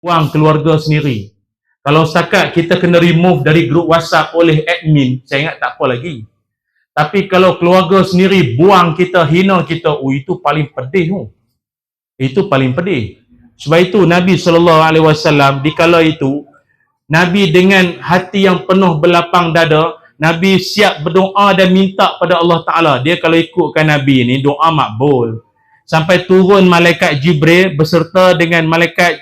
buang keluarga sendiri. Kalau setakat kita kena remove dari grup WhatsApp oleh admin, saya ingat tak apa lagi. Tapi kalau keluarga sendiri buang kita, hina kita, itu paling pedih. Itu paling pedih. Sebab itu Nabi SAW di kala itu, Nabi dengan hati yang penuh berlapang dada, Nabi siap berdoa dan minta pada Allah Ta'ala. Dia kalau ikutkan Nabi ni, doa makbul. Sampai turun malaikat Jibril beserta dengan malaikat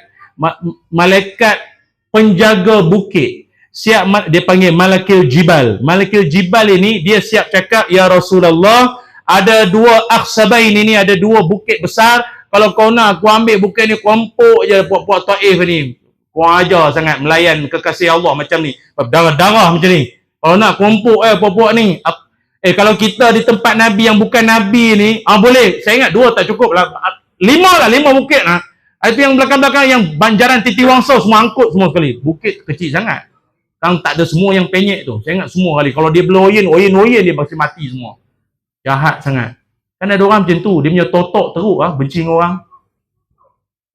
penjaga bukit. Siap, dia panggil Malakil Jibal. Malakil Jibal ini, dia siap cakap, ya Rasulullah, ada dua akhsabain ini, ada dua bukit besar. Kalau kau nak, aku ambil bukit ni, kuampuk je puak-puak Taif ni. Kau ajar sangat melayan kekasih Allah macam ni. Darah-darah macam ni. Kalau nak kuampuk puak-puak ni. Kalau kita di tempat Nabi yang bukan Nabi ni, boleh. Saya ingat dua tak cukup lah. Lima bukit lah. Itu yang belakang-belakang, yang banjaran Titi Wangsa, semua angkut semua sekali. Bukit kecil sangat. Kan tak ada semua yang penyek tu. Saya ingat semua kali. Kalau dia bloyin, oyen dia pasti mati semua. Jahat sangat. Kan ada orang macam tu. Dia punya totok teruk benci orang.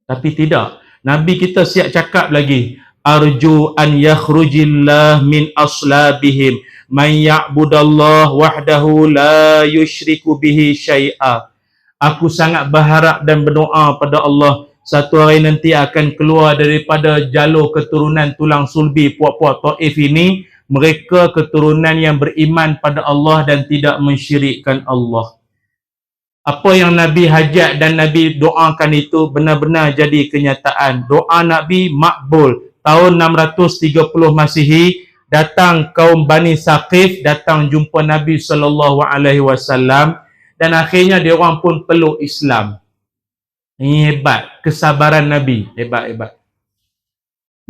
Tapi tidak. Nabi kita siap cakap lagi. Arju an yakhrujillah min aslabihim man ya'budallah wahdahu la yushriku bihi syai'a. Aku sangat berharap dan berdoa pada Allah, satu hari nanti akan keluar daripada jalur keturunan tulang sulbi puak-puak Taif ini, mereka keturunan yang beriman pada Allah dan tidak mensyirikkan Allah. Apa yang Nabi hajat dan Nabi doakan itu benar-benar jadi kenyataan. Doa Nabi makbul. Tahun 630 Masihi, datang kaum Bani Saqif, datang jumpa Nabi SAW, dan akhirnya dia orang pun peluk Islam. Ini hebat, kesabaran Nabi, hebat.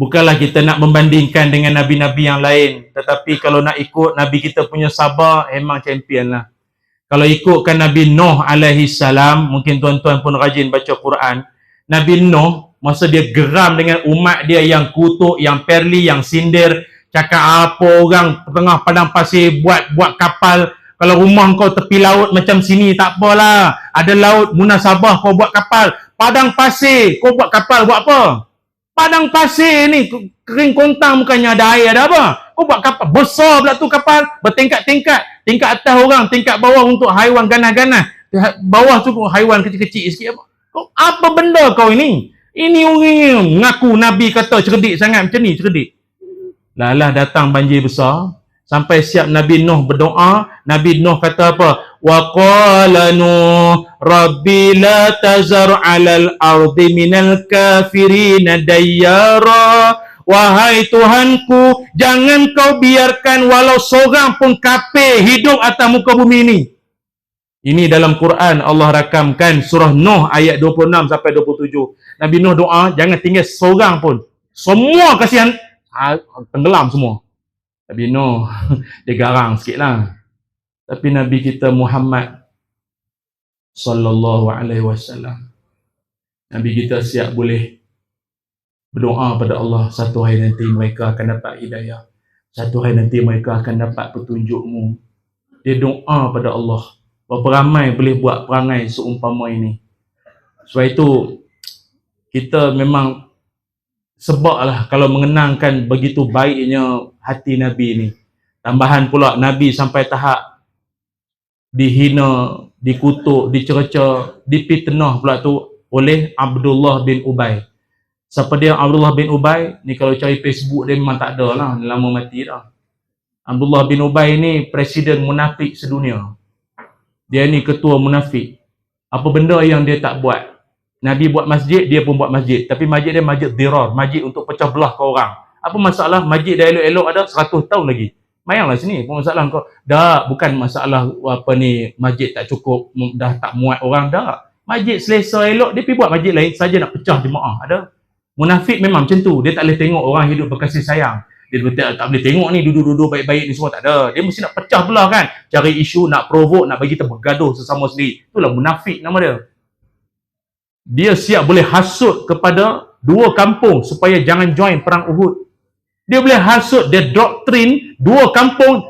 Bukanlah kita nak membandingkan dengan Nabi-Nabi yang lain, tetapi kalau nak ikut Nabi kita punya sabar, memang champion lah. Kalau ikutkan Nabi Nuh alaihi salam, mungkin tuan-tuan pun rajin baca Quran. Nabi Nuh, masa dia geram dengan umat dia yang kutuk, yang perli, yang sindir, cakap apa orang tengah padang pasir buat kapal. Kalau rumah kau tepi laut macam sini, tak apalah. Ada laut munasabah, kau buat kapal. Padang pasir, kau buat kapal, buat apa? Padang pasir ni, kering kontang bukannya ada air, ada apa? Kau buat kapal, besar pula tu kapal, bertingkat-tingkat. Tingkat atas orang, tingkat bawah untuk haiwan ganas-ganas. Bawah tu haiwan kecil-kecil sikit. Apa benda kau ini? Ini orang mengaku Nabi kata cerdik sangat macam ni, cerdik. Lah datang banjir besar. Sampai siap Nabi Nuh berdoa. Nabi Nuh kata apa? Wa qala Nuh Rabbi la tazar 'alal ardi minal kafirina dayyara. Wahai Tuhanku, jangan kau biarkan walau seorang pun kafir hidup atas muka bumi ini. Ini dalam Quran Allah rakamkan surah Nuh ayat 26 sampai 27. Nabi Nuh doa, jangan tinggal seorang pun. Semua kasihan tenggelam semua. Nabi Nuh dia garang sikit lah. Tapi Nabi kita Muhammad sallallahu alaihi wasallam, Nabi kita siap boleh berdoa pada Allah, satu hari nanti mereka akan dapat hidayah. Satu hari nanti mereka akan dapat petunjukmu. Dia doa pada Allah. Berapa ramai boleh buat perangai seumpama ini. Sebab itu kita memang sebablah kalau mengenangkan begitu baiknya hati Nabi ini. Tambahan pula Nabi sampai tahap dihina, dikutuk, dicerca, dipitnah pula tu oleh Abdullah bin Ubay. Siapa dia Abdullah bin Ubay? Ni kalau cari Facebook dia memang tak ada lah, lama mati dah. Abdullah bin Ubay ni presiden munafik sedunia. Dia ni ketua munafik. Apa benda yang dia tak buat? Nabi buat masjid, dia pun buat masjid. Tapi masjid dia masjid dirar, masjid untuk pecah belah ke orang. Apa masalah? Masjid dah elok-elok ada 100 tahun lagi. Mayanglah sini, apa masalah kau? Dah, bukan masalah apa ni, masjid tak cukup, dah tak muat orang, dah. Masjid selesa elok, dia pergi buat masjid lain saja nak pecah jemaah. Ada. Munafik memang macam tu. Dia tak boleh tengok orang hidup berkasih sayang. Dia tak boleh tengok ni duduk-duduk baik-baik ni semua, tak ada. Dia mesti nak pecah belah kan. Cari isu, nak provoke, nak bagi kita bergaduh sesama sendiri. Itulah munafik nama dia. Dia siap boleh hasut kepada dua kampung supaya jangan join perang Uhud. Dia boleh hasut, dia doktrin dua kampung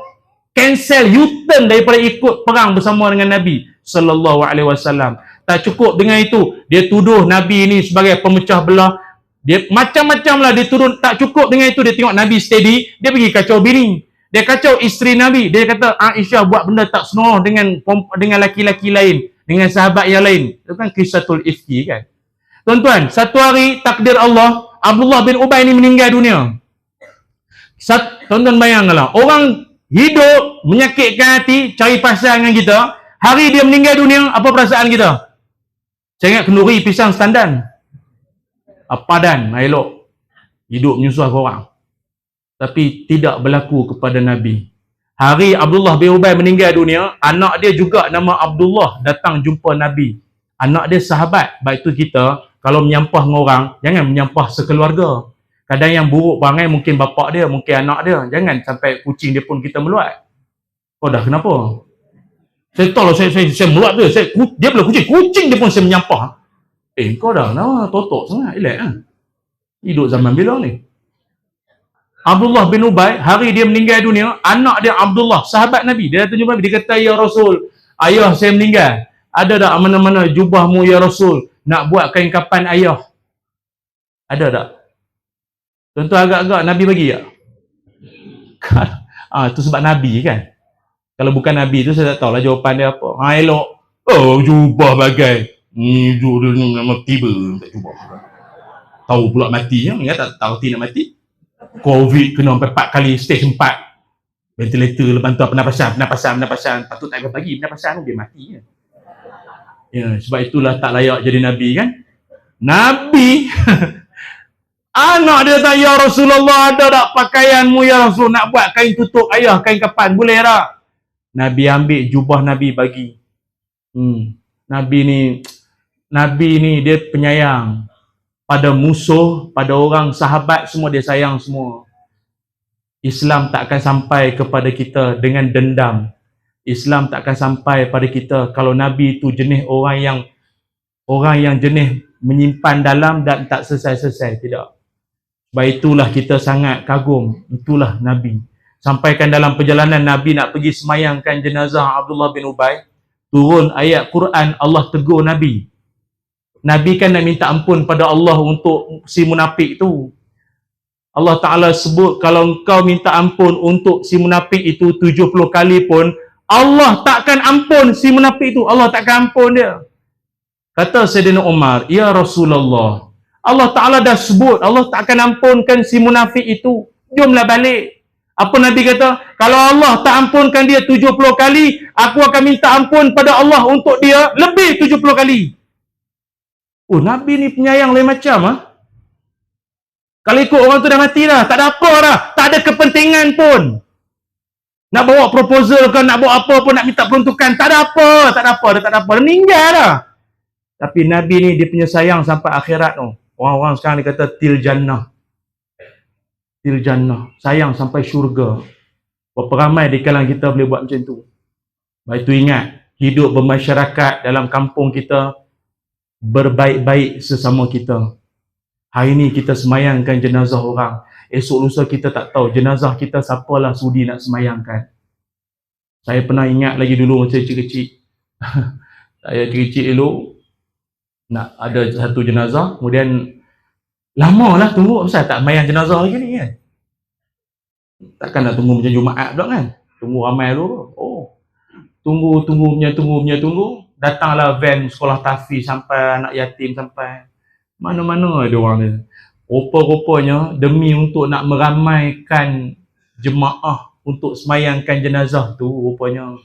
cancel, U-turn daripada ikut perang bersama dengan Nabi sallallahu alaihi wasallam. Tak cukup dengan itu, dia tuduh Nabi ini sebagai pemecah belah. Dia macam-macam lah, dia turun, tak cukup dengan itu, dia tengok Nabi steady, dia pergi kacau bini, dia kacau isteri Nabi, dia kata Aisyah buat benda tak senonoh dengan laki-laki lain, dengan sahabat yang lain. Itu kan kisatul ifki kan. Tuan-tuan, satu hari takdir Allah, Abdullah bin Ubay ni meninggal dunia. Tuan-tuan bayangkanlah, orang hidup menyakitkan hati, cari pasal dengan kita, hari dia meninggal dunia, apa perasaan kita? Saya ingat kenduri pisang standan. Padan, elok. Hidup menyusah korang. Tapi tidak berlaku kepada Nabi. Hari Abdullah bin Ubay meninggal dunia, anak dia juga nama Abdullah datang jumpa Nabi. Anak dia sahabat. Baik tu kita, kalau menyampah dengan orang, jangan menyampah sekeluarga. Kadang yang buruk perangai mungkin bapak dia, mungkin anak dia. Jangan sampai kucing dia pun kita meluat. Kau dah kenapa? Saya tahu lah, saya meluat dia. Dia pula kucing dia pun saya menyampah. Kau dah kenapa? Totok sangat. Elak lah. Hidup zaman bila ni? Abdullah bin Ubay, hari dia meninggal dunia, anak dia Abdullah, sahabat Nabi. Dia datang jumpa Nabi, dia kata, Ya Rasul, ayah saya meninggal. Ada tak mana-mana jubahmu ya Rasul? Nak buat kain kapan ayah? Ada tak? Tentu agak-agak Nabi bagi tak? Itu sebab Nabi kan? Kalau bukan Nabi tu saya tak tahulah jawapan dia apa. Elok. Oh, jubah bagai. Ni jubah ni nama tiba. Tak jubah. Tahu pula mati. Ingat tak tahu nak mati? Covid kena sampai 4 kali, stage 4. Ventilator, lepas tu pernafasan. Patut tak bagi pernafasan dia mati. Ya, sebab itulah tak layak jadi Nabi kan? Nabi anak dia tanya, Ya Rasulullah, ada tak pakaianmu ya Rasul? Nak buat kain tutup ayah, kain kapan, boleh tak? Nabi ambil jubah Nabi bagi. Nabi ni dia penyayang. Pada musuh, pada orang sahabat, semua dia sayang semua. Islam tak akan sampai kepada kita dengan dendam. Islam tak akan sampai pada kita kalau Nabi itu jenis orang yang jenis menyimpan dalam dan tak selesai-selesai. Tidak. Sebab itulah kita sangat kagum. Itulah Nabi. Sampaikan dalam perjalanan Nabi nak pergi semayangkan jenazah Abdullah bin Ubay, turun ayat Quran, Allah tegur Nabi. Nabi kan nak minta ampun pada Allah untuk si munafik itu. Allah Ta'ala sebut, kalau engkau minta ampun untuk si munafik itu 70 kali pun, Allah takkan ampun si munafik itu. Allah takkan ampun dia. Kata Sayyidina Umar, Ya Rasulullah, Allah Ta'ala dah sebut, Allah takkan ampunkan si munafik itu. Jomlah balik. Apa Nabi kata? Kalau Allah tak ampunkan dia 70 kali, aku akan minta ampun pada Allah untuk dia lebih 70 kali. Oh, Nabi ni penyayang lain macam ah. Kalau ikut orang tu dah mati dah, tak ada apa dah, tak ada kepentingan pun. Nak bawa proposal ke, nak bawa apa pun, nak minta peruntukan, tak ada apa, meninggal dah. Tapi Nabi ni dia punya sayang sampai akhirat tu. Orang-orang sekarang dia kata til jannah. Til jannah, sayang sampai syurga. Berapa ramai di kalangan kita boleh buat macam tu. Baik tu ingat, hidup bermasyarakat dalam kampung kita, berbaik-baik sesama kita. Hari ni kita semayangkan jenazah orang. Esok lusa kita tak tahu jenazah kita siapalah sudi nak semayangkan. Saya pernah ingat lagi dulu masa kecil-kecil. Saya kecil dulu nak ada satu jenazah, kemudian lama lah tunggu, pasal tak semayang jenazah lagi ni kan. Takkan nak tunggu macam Jumaat pula kan. Tunggu ramai dulu. Oh. Tunggu. Datanglah van sekolah tahfiz sampai anak yatim sampai mana-mana ada orang dia. Rupa-rupanya demi untuk nak meramaikan jemaah untuk semayangkan jenazah tu, rupanya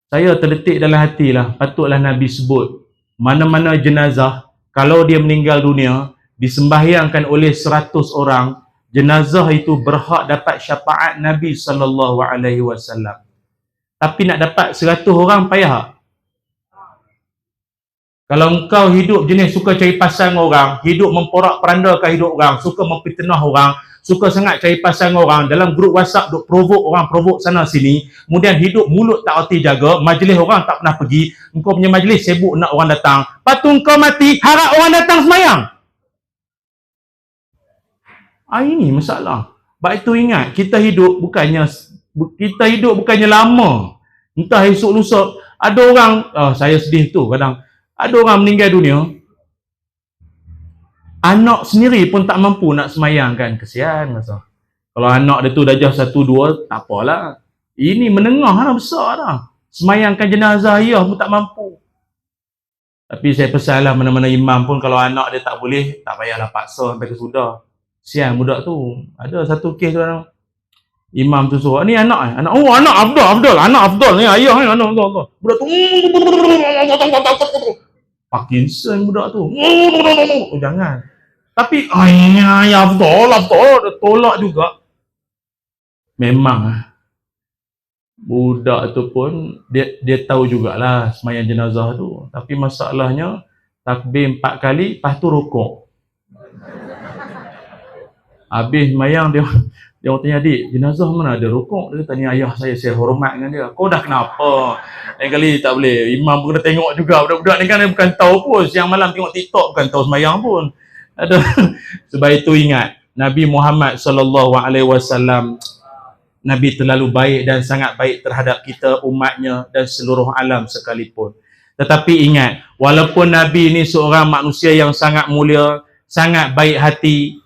saya terdetik dalam hati lah, patutlah Nabi sebut mana-mana jenazah kalau dia meninggal dunia disembahyangkan oleh 100 orang, jenazah itu berhak dapat syafaat Nabi SAW. Tapi nak dapat 100 orang payah. Kalau engkau hidup jenis suka cari pasal dengan orang, hidup memporak-perandakan hidup orang, suka memfitnah orang, suka sangat cari pasal dengan orang, dalam grup WhatsApp duk provoke orang, provoke sana sini, kemudian hidup mulut tak erti jaga, majlis orang tak pernah pergi, engkau punya majlis sibuk nak orang datang, lepas tu engkau mati, harap orang datang semayang. Ini masalah. Sebab itu ingat, kita hidup bukannya lama. Entah esok lusa, ada orang, saya sedih tu kadang, ada orang meninggal dunia, Anak sendiri pun tak mampu nak semayang kan, kesian masa. Kalau anak dia tu darjah 1, 2, tak apalah. Ini menengah lah, besar dah. Semayangkan jenazah ayah pun tak mampu. Tapi saya pesanlah mana-mana imam pun kalau anak dia tak boleh, tak payahlah paksa sampai ke sudah. Kesian budak tu. Ada satu kes tu orang, imam tu suruh, ni anak anak anak Afdal ni, ayah ni, anak Afdal. Budak tu Parkinson budak tu. Oh, jangan. Tapi ayah Afdal dia tolak juga. Memang budak tu pun dia tahu jugalah semayang jenazah tu. Tapi masalahnya takbir 4 kali, lepas tu rukuk. Habis semayang dia orang tanya, adik, jenazah mana ada rukuk? Dia tanya ayah saya hormat dengan dia. Kau dah kenapa? Lain kali tak boleh. Imam pun kena tengok juga. Budak-budak ni kan bukan tahu pun. Siang malam tengok TikTok bukan tahu semayang pun. Ada. Sebab itu ingat, Nabi Muhammad SAW, Nabi terlalu baik dan sangat baik terhadap kita, umatnya dan seluruh alam sekalipun. Tetapi ingat, walaupun Nabi ini seorang manusia yang sangat mulia, sangat baik hati,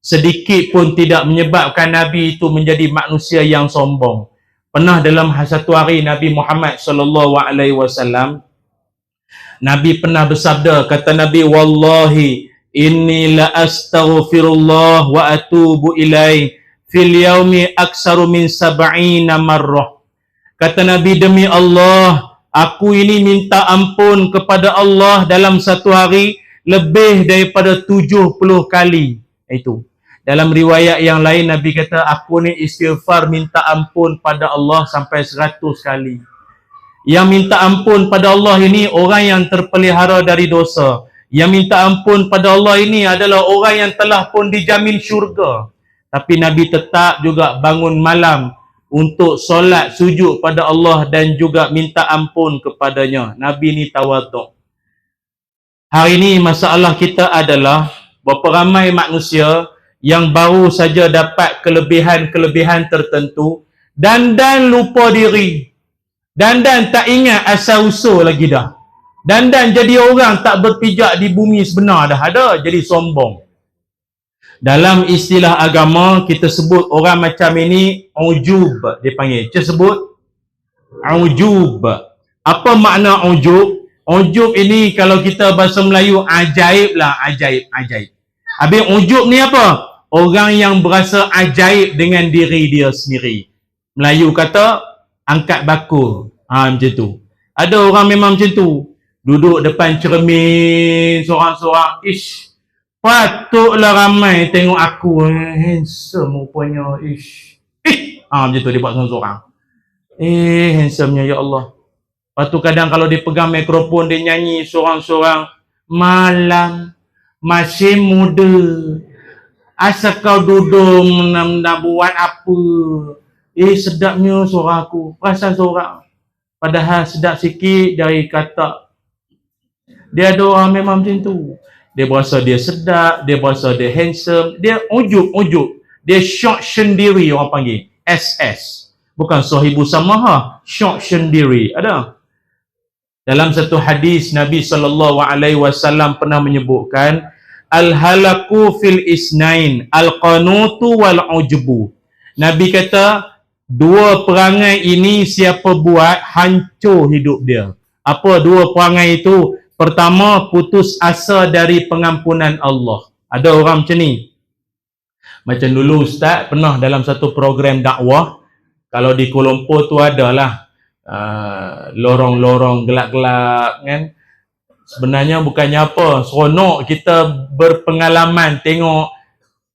sedikit pun tidak menyebabkan Nabi itu menjadi manusia yang sombong. Pernah dalam satu hari Nabi Muhammad SAW, Nabi pernah bersabda, kata Nabi, wallahi inni la astaghfirullah wa atubu ilaih fil yaumi aksaru min 70 marrah. Kata Nabi, demi Allah, aku ini minta ampun kepada Allah dalam satu hari lebih daripada 70 kali. Itu. Dalam riwayat yang lain, Nabi kata, aku ni istighfar minta ampun pada Allah sampai 100 kali. Yang minta ampun pada Allah ini orang yang terpelihara dari dosa. Yang minta ampun pada Allah ini adalah orang yang telah pun dijamin syurga. Tapi Nabi tetap juga bangun malam untuk solat sujud pada Allah dan juga minta ampun kepadanya. Nabi ni tawaduk. Hari ini masalah kita adalah berapa ramai manusia yang baru saja dapat kelebihan-kelebihan tertentu dan lupa diri. Dan tak ingat asal usul lagi dah. Dan jadi orang tak berpijak di bumi sebenar dah ada, jadi sombong. Dalam istilah agama kita sebut orang macam ini ujub, dia panggil. Kita sebut ujub. Apa makna ujub? Ujub ini kalau kita bahasa Melayu ajaib lah, ajaib. Habis ujub ni apa? Orang yang berasa ajaib dengan diri dia sendiri. Melayu kata angkat bakul. Macam tu. Ada orang memang macam tu. Duduk depan cermin seorang-seorang. Ish, patutlah ramai tengok aku. Handsome rupanya. Ish. Macam tu dia buat seorang-seorang. Handsome-nya ya Allah. Lepas tu kadang kalau dia pegang mikrofon, dia nyanyi seorang-seorang. Malam masih muda, asal kau duduk nak buat apa? Sedapnya suara aku. Perasan suara. Padahal sedap sikit dari kata. Dia ada orang memang macam tu. Dia berasa dia sedap, dia berasa dia handsome, dia ujub. Dia syok sendiri orang panggil. SS. Bukan sahibu samaha, syok sendiri. Ada. Dalam satu hadis Nabi SAW pernah menyebutkan al-halaku fil isnain al-qanutu wal-ujbu. Nabi kata, dua perangai ini siapa buat, hancur hidup dia. Apa dua perangai itu? Pertama, putus asa dari pengampunan Allah. Ada orang macam ni. Macam dulu Ustaz pernah dalam satu program dakwah, kalau di Kuala Lumpur tu adalah lorong-lorong gelap-gelap kan. Sebenarnya bukannya apa, seronok kita berpengalaman tengok.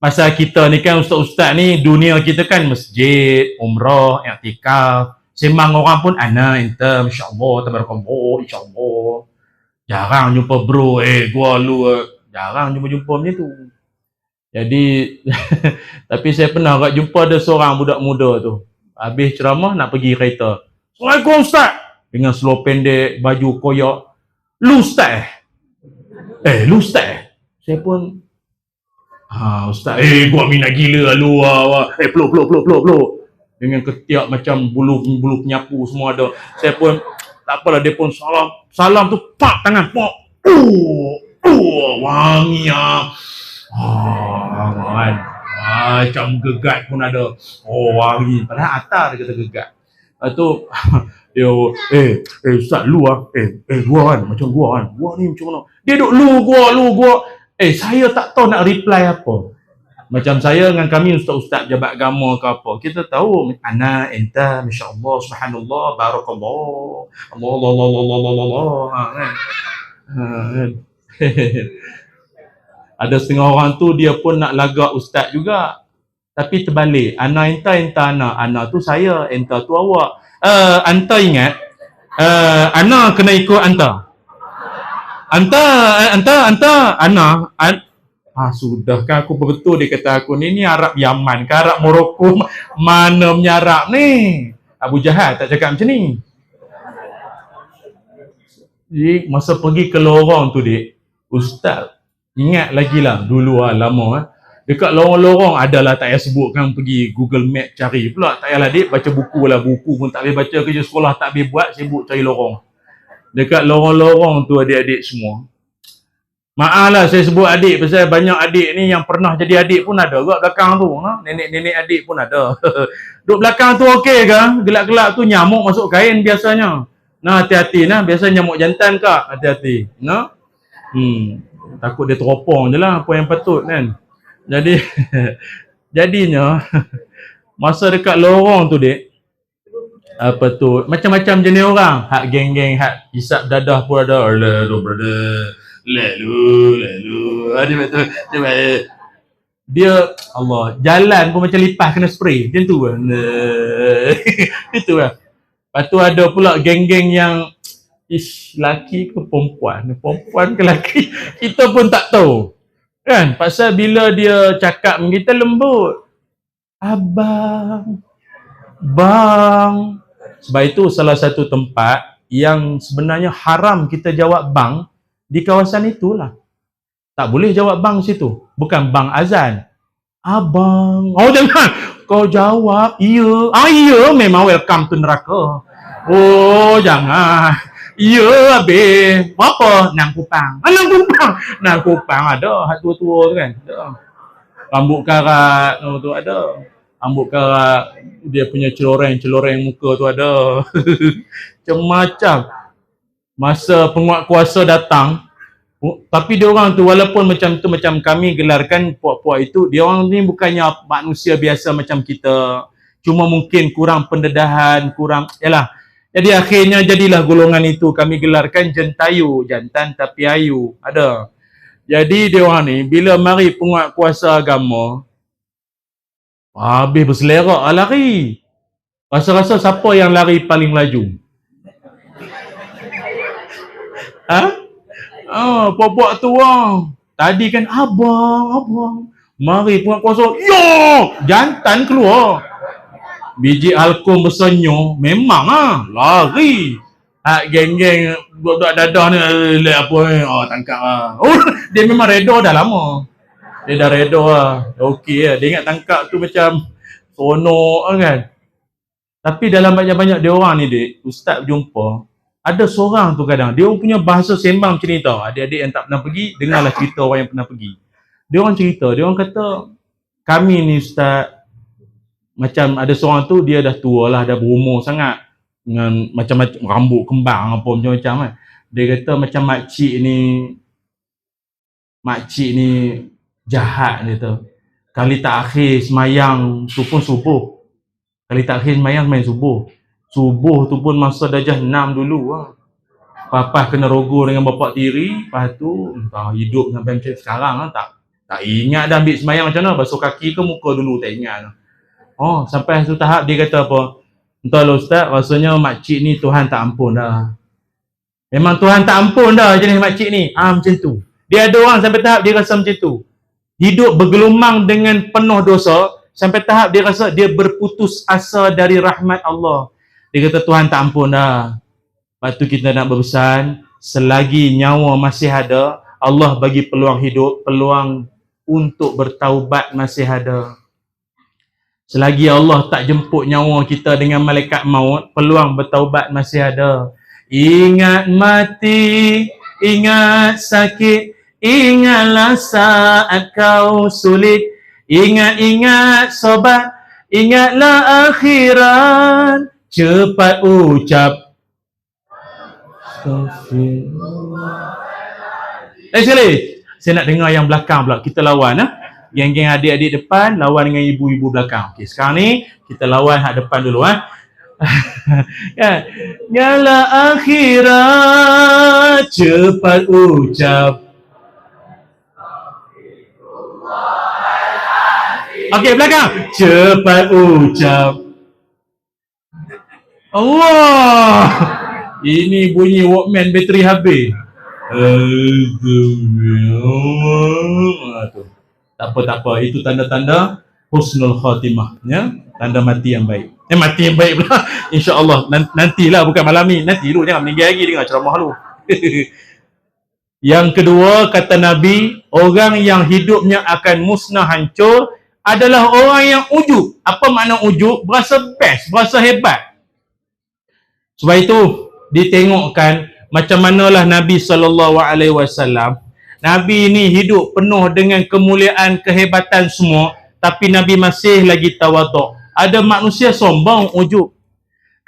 Pasal kita ni kan ustaz-ustaz ni, dunia kita kan masjid, umrah, i'tikaf. Semang orang pun ana ente masya-Allah tabarakallah insya-Allah. Jarang jumpa bro, gua lu jarang jumpa macam tu. Jadi tapi saya pernah agak jumpa ada seorang budak muda tu. Habis ceramah nak pergi kereta. Assalamualaikum ustaz. Dengan seluar pendek, baju koyak. Lu ustaz lu ustaz saya pun ustaz gua minat gila lu peluk dengan ketiak macam bulu penyapu semua ada. Saya pun tak apalah, dia pun salam tu, pak tangan pak wangi Kan. Macam gegat pun ada. Oh, hari. Padahal atar dia kata gegat. Lepas tu, dia, Ustaz, lu gua kan, macam gua kan. Gua ni macam mana? Dia duk lu gua. Saya tak tahu nak reply apa. Macam saya dengan kami ustaz-ustaz jabat agama ke apa, kita tahu ana enta masyaallah subhanallah barakallah Allah Allah Allah Allah Allah Allah kan. Kan. Ada setengah orang tu dia pun nak lagak ustaz juga. Tapi terbalik, ana enta ana tu saya, enta tu awak. Anta ingat ana kena ikut anta. Anta ana sudah kan aku betul dia kata aku ni Arab Yaman ke Arab Morocco, mana punya Arab ni? Abu Jahal tak cakap macam ni. Jadi masa pergi ke lorong tu dik, ustaz ingat lagi lah dulu lama dekat lorong-lorong adalah tak payah sebutkan, pergi Google Map cari pula, tak payahlah dik baca buku lah, buku pun tak boleh baca, kerja sekolah tak boleh buat, sibuk cari lorong. Dekat lorong-lorong tu adik-adik semua, maaf lah saya sebut adik, pasal banyak adik ni yang pernah jadi adik pun ada kat belakang tu. Nenek-nenek adik pun ada. Duk belakang tu okey ke? Gelap-gelap tu nyamuk masuk kain biasanya. Nah, hati-hati nah, biasa nyamuk jantan kak, hati-hati. Nah. Takut dia teropong je lah apa yang patut kan. Jadi jadinya masa dekat lorong tu dik, apa tu, macam-macam jenis orang. Hak geng-geng, hak hisap dadah pun ada. Alah, brother. Lalu. Dia Allah, jalan pun macam lipas kena spray. Macam tu lah. Itu lah. Lepas tu ada pula geng-geng yang laki ke perempuan. Perempuan ke laki, kita pun tak tahu. Kan? Pasal bila dia cakap dengan kita lembut. Abang. Bang. Sebab itu salah satu tempat yang sebenarnya haram kita jawab bang di kawasan itulah. Tak boleh jawab bang situ. Bukan bang azan. Abang. Oh jangan. Kau jawab iya. Iya memang welcome to neraka. Oh jangan. Ya habis. Apa? Nang Kupang. Nang Kupang ada. Hak tua-tua tu kan. Ada. Rambut karat tu ada. Rambut karat. Dia punya celoreng muka tu ada. Macam-macam. Masa penguat kuasa datang, tapi dia orang tu walaupun macam tu, macam kami gelarkan puak-puak itu, dia orang ni bukannya manusia biasa macam kita, cuma mungkin kurang pendedahan, kurang yalah. Jadi akhirnya jadilah golongan itu kami gelarkan jentayu, jantan tapi ayu. Ada. Jadi dia orang ni bila mari penguat kuasa agama, habis berselerak lari. Rasa-rasa siapa yang lari paling laju? Puak-puak tu orang. Tadi kan abang. Mari penguat kuasa. Yo! Jantan keluar. Biji alkom bersenyum. Memang lari. Geng-geng budak dadah ni apa ni? Tangkap dia memang reda dah lama. Dia dah reda lah. Okey lah. Dia ingat tangkap tu macam seronok kan. Tapi dalam banyak-banyak dia orang ni dik, ustaz jumpa, ada seorang tu kadang, dia punya bahasa sembang macam ni tau. Adik-adik yang tak pernah pergi, dengarlah cerita orang yang pernah pergi. Dia orang cerita, dia orang kata, kami ni ustaz, macam ada seorang tu, dia dah tua lah, dah berumur sangat. Dengan macam-macam, rambut kembang apa macam-macam kan. Dia kata macam makcik ni jahat dia tu. Kali tak akhir semayang tu pun subuh. Kali tak akhir semayang main subuh. Subuh tu pun masa darjah 6 dulu lah. Papa kena rogo dengan bapak tiri. Lepas tu entah hidup sampai macam sekarang lah. Tak ingat dah ambil semayang macam mana. Basuh kaki ke muka dulu tak ingat lah. Sampai satu tahap dia kata apa, entahlah ustaz, rasanya makcik ni Tuhan tak ampun dah. Memang Tuhan tak ampun dah jenis makcik ni. Macam tu. Dia ada orang sampai tahap dia rasa macam tu. Hidup bergelumang dengan penuh dosa. Sampai tahap dia rasa dia berputus asa dari rahmat Allah. Dia kata Tuhan tak ampun dah. Lepas tu kita nak berpesan, selagi nyawa masih ada, Allah bagi peluang hidup, peluang untuk bertaubat masih ada. Selagi Allah tak jemput nyawa kita dengan malaikat maut, peluang bertaubat masih ada. Ingat mati, ingat sakit, Ingatlah saat kau sulit, ingat-ingat sobat, ingatlah akhirat, cepat ucap sekali. Saya nak dengar yang belakang pula. Kita lawan geng-geng adik-adik depan lawan dengan ibu-ibu belakang. Okey, sekarang ni kita lawan hak depan dulu kan. Ingatlah akhirat, cepat ucap. Okey, belakang. Cepat ucap. Allah. Ini bunyi Walkman bateri habis. Tak apa. Itu tanda-tanda husnul khatimah, ya. Tanda mati yang baik. Mati yang baik pula. InsyaAllah. Nantilah, bukan malam ni. Nanti dulu, jangan meninggal lagi dengar ceramah lu. Yang kedua, kata Nabi, orang yang hidupnya akan musnah, hancur adalah orang yang ujub. Apa makna ujub? Berasa best, berasa hebat. Sebab itu ditengokkan macam manalah Nabi SAW. Nabi ini hidup penuh dengan kemuliaan, kehebatan semua, tapi Nabi masih lagi tawaduk. Ada manusia sombong, ujub.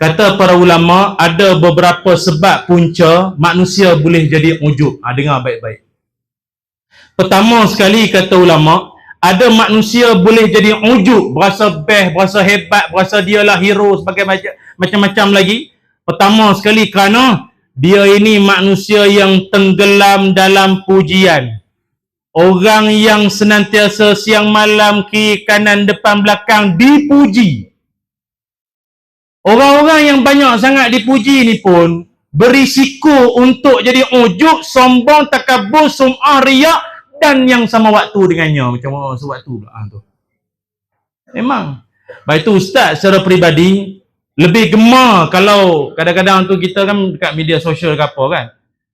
Kata para ulama, ada beberapa sebab punca manusia boleh jadi ujub. Dengar baik-baik. Pertama sekali, kata ulama, ada manusia boleh jadi ujub, berasa best, berasa hebat, berasa dialah hero, sebagai macam-macam lagi. Pertama sekali kerana dia ini manusia yang tenggelam dalam pujian. Orang yang senantiasa siang malam, kiri kanan depan belakang dipuji. Orang-orang yang banyak sangat dipuji ni pun berisiko untuk jadi ujub, sombong, takabur, sum'ah, riak dan yang sama waktu dengannya. Macam orang sewaktu pula tu. Memang. Baik tu ustaz secara peribadi lebih gemar kalau kadang-kadang tu kita kan dekat media sosial ke apa kan.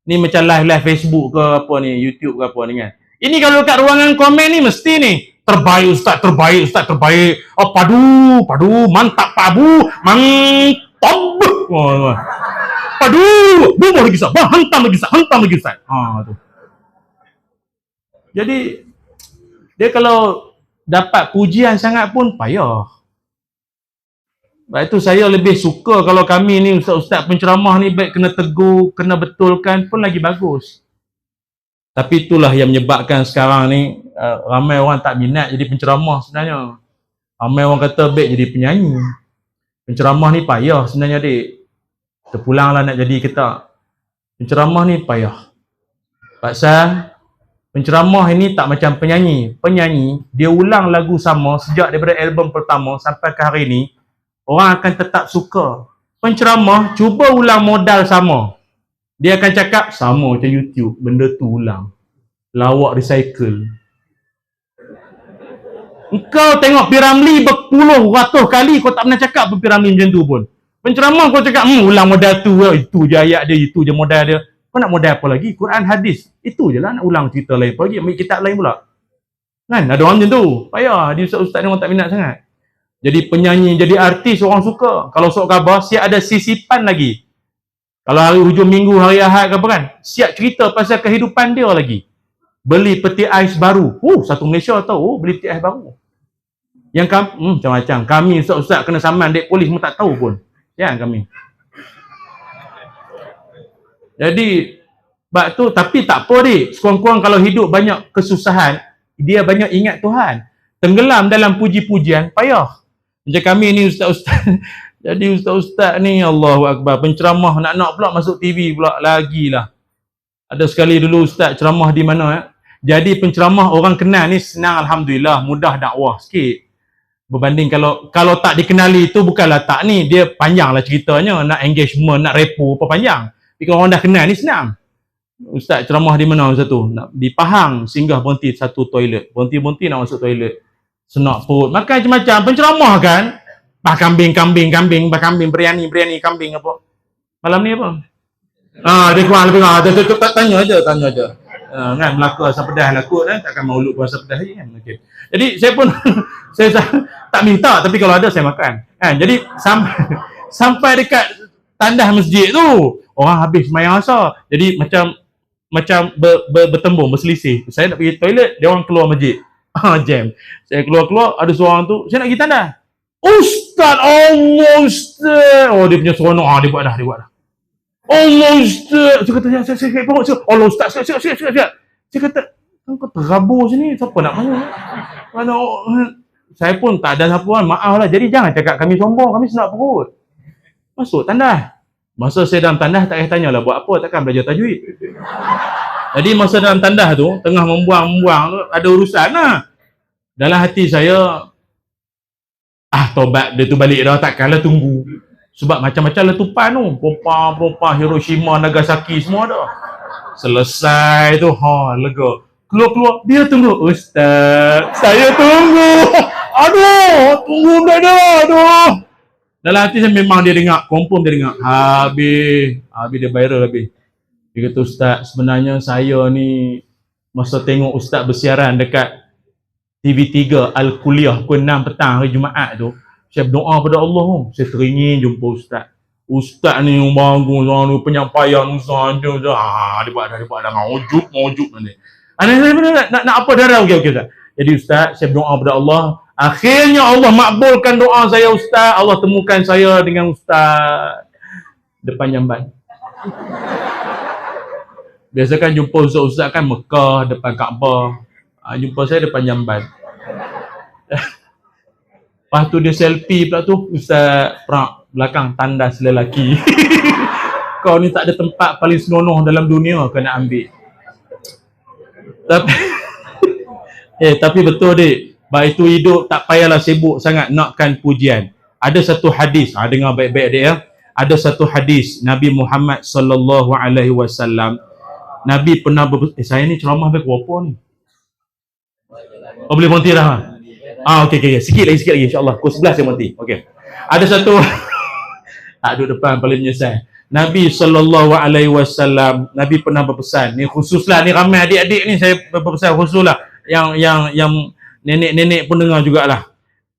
Ni macam live Facebook ke apa ni, YouTube ke apa ni kan. Ini kalau kat ruangan komen ni mesti ni terbaik ustaz, terbaik ustaz, terbaik. Oh, padu, mantap pabu, mantap. Padu, bunuh lagi ustaz, hantam lagi ustaz. Tu. Jadi dia kalau dapat pujian sangat pun payah. Sebab itu saya lebih suka kalau kami ni ustaz-ustaz penceramah ni baik kena tegur, kena betulkan pun lagi bagus. Tapi itulah yang menyebabkan sekarang ni ramai orang tak minat jadi penceramah sebenarnya. Ramai orang kata baik jadi penyanyi. Penceramah ni payah sebenarnya dik. Terpulanglah nak jadi kita. Penceramah ni payah. Pasal penceramah ini tak macam penyanyi. Penyanyi dia ulang lagu sama sejak daripada album pertama sampai ke hari ni. Orang akan tetap suka. Penceramah cuba ulang modal sama. Dia akan cakap sama macam YouTube. Benda tu ulang. Lawak recycle. Engkau tengok Piramli berpuluh ratus kali kau tak pernah cakap Piramli macam tu pun. Penceramah kau cakap ulang modal tu. Itu je ayat dia. Itu je modal dia. Kau nak modal apa lagi? Quran, hadis. Itu je lah nak ulang cerita lain. Apa lagi? Ambil kitab lain pula. Kan? Ada orang macam tu. Payah. Dia ustaz-ustaz ni orang tak minat sangat. Jadi penyanyi, jadi artis orang suka. Kalau sok khabar, siap ada sisipan lagi. Kalau hari hujung minggu, hari Ahad ke apa kan, siap cerita pasal kehidupan dia lagi. Beli peti ais baru. Satu Malaysia tahu, beli peti ais baru. Yang macam-macam. Kami ustaz-ustaz kena saman, dek polis pun tak tahu pun. Ya kami. Jadi, bab tu, tapi tak apa dik. Sekurang-kurang kalau hidup banyak kesusahan, dia banyak ingat Tuhan. Tenggelam dalam puji-pujian, payah. Macam kami ni ustaz-ustaz. Jadi ustaz-ustaz ni Allahu Akbar. Penceramah nak pula masuk TV pula. Lagilah. Ada sekali dulu ustaz ceramah di mana Jadi penceramah orang kenal ni senang Alhamdulillah. Mudah dakwah sikit. Berbanding kalau tak dikenali tu bukanlah tak ni. Dia panjang lah ceritanya. Nak engagement, nak repo apa panjang. Tapi kalau orang dah kenal ni senang. Ustaz ceramah di mana masa tu? Di Pahang. Singgah berhenti satu toilet. Berhenti nak masuk toilet. Senak perut, makan macam-macam. Penceramah kan? Kambing, biryani, kambing apa. Malam ni apa? Dia kurang lebih tanya aja. Kan melaka asam pedas lah kot kan? Takkan mau lupa asam pedas lagi kan? Okay. Jadi saya pun saya tak minta, tapi kalau ada saya makan. Kan? Jadi sampai dekat tandas masjid tu, orang habis sembahyang asar. Jadi macam macam bertembung, berselisih. Saya nak pergi toilet, dia orang keluar masjid. Jam. Saya keluar, ada seorang tu, saya nak pergi tandas. Ustaz, Allah Ustaz. Oh, dia punya seronok. Dia buat dah. Allah Ustaz. Saya kata, saya bangun. Allah Ustaz, siap. Saya kata, kau terabur sini, siapa nak mana? Saya pun tak ada siapa, maaf lah. Jadi jangan cakap kami sombong, kami senang perut. Masuk tandas. Masa saya dalam tandas, tak payah tanya lah buat apa, takkan belajar tajwid. Jadi masa dalam tandas tu, tengah membuang tu, ada urusan lah. Dalam hati saya, tobat dia tu balik dah, takkanlah tunggu. Sebab macam-macam letupan tu, pompa Hiroshima, Nagasaki semua dah. Selesai tu, lega. Keluar, dia tunggu. Ustaz, saya tunggu. Aduh, tunggu dah. Dalam hati saya memang dia dengar, confirm dia dengar. Habis dia viral habis. Dia kata, Ustaz, sebenarnya saya ni masa tengok Ustaz bersiaran dekat TV3 Al-Kuliah pukul 6 petang hari Jumaat tu, saya berdoa pada Allah tu. Saya teringin jumpa Ustaz. Ustaz ni yang bangun, penyampaian Ustaz. Dia buat dah. Mojub nanti. Nak apa darah? Okey Ustaz. Jadi Ustaz, saya berdoa pada Allah. Akhirnya Allah makbulkan doa saya Ustaz. Allah temukan saya dengan Ustaz depan jamban. Biasa kan jumpa Ustaz kan Mekah depan Kaabah. Jumpa saya depan jamban. Lepas tu dia selfie pula tu, Ustaz perak belakang tandas lelaki. Kau ni tak ada tempat paling senonoh dalam dunia kau nak ambil. Tapi betul dik. Baik itu hidup tak payahlah sibuk sangat nakkan pujian. Ada satu hadis, dengar baik-baik dia ya. Ada satu hadis Nabi Muhammad sallallahu alaihi wasallam. Nabi pernah saya ni ceramah baik apa ni? Boleh berhenti dah. Okey. Sikit lagi insya-Allah. Pukul 11 saya berhenti. Okey. Ada satu duduk depan paling menyesal. Nabi sallallahu alaihi wasallam, Nabi pernah berpesan. Ni khususlah, ni ramai adik-adik ni saya berpesan khususlah. Yang nenek-nenek pun dengar jugalah.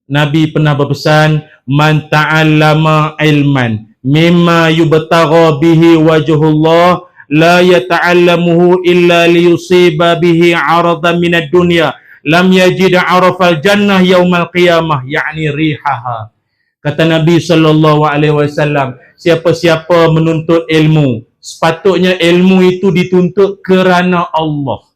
Nabi pernah berpesan, man ta'allama ilman mimma yubtagha bihi wajhullah la yata'allamuhu illa liyusiba bihi 'aradan minad dunya lam yajid 'arafal jannah yaumal qiyamah, yakni rihaha. Kata Nabi sallallahu alaihi wasallam, siapa-siapa menuntut ilmu, sepatutnya ilmu itu dituntut kerana Allah.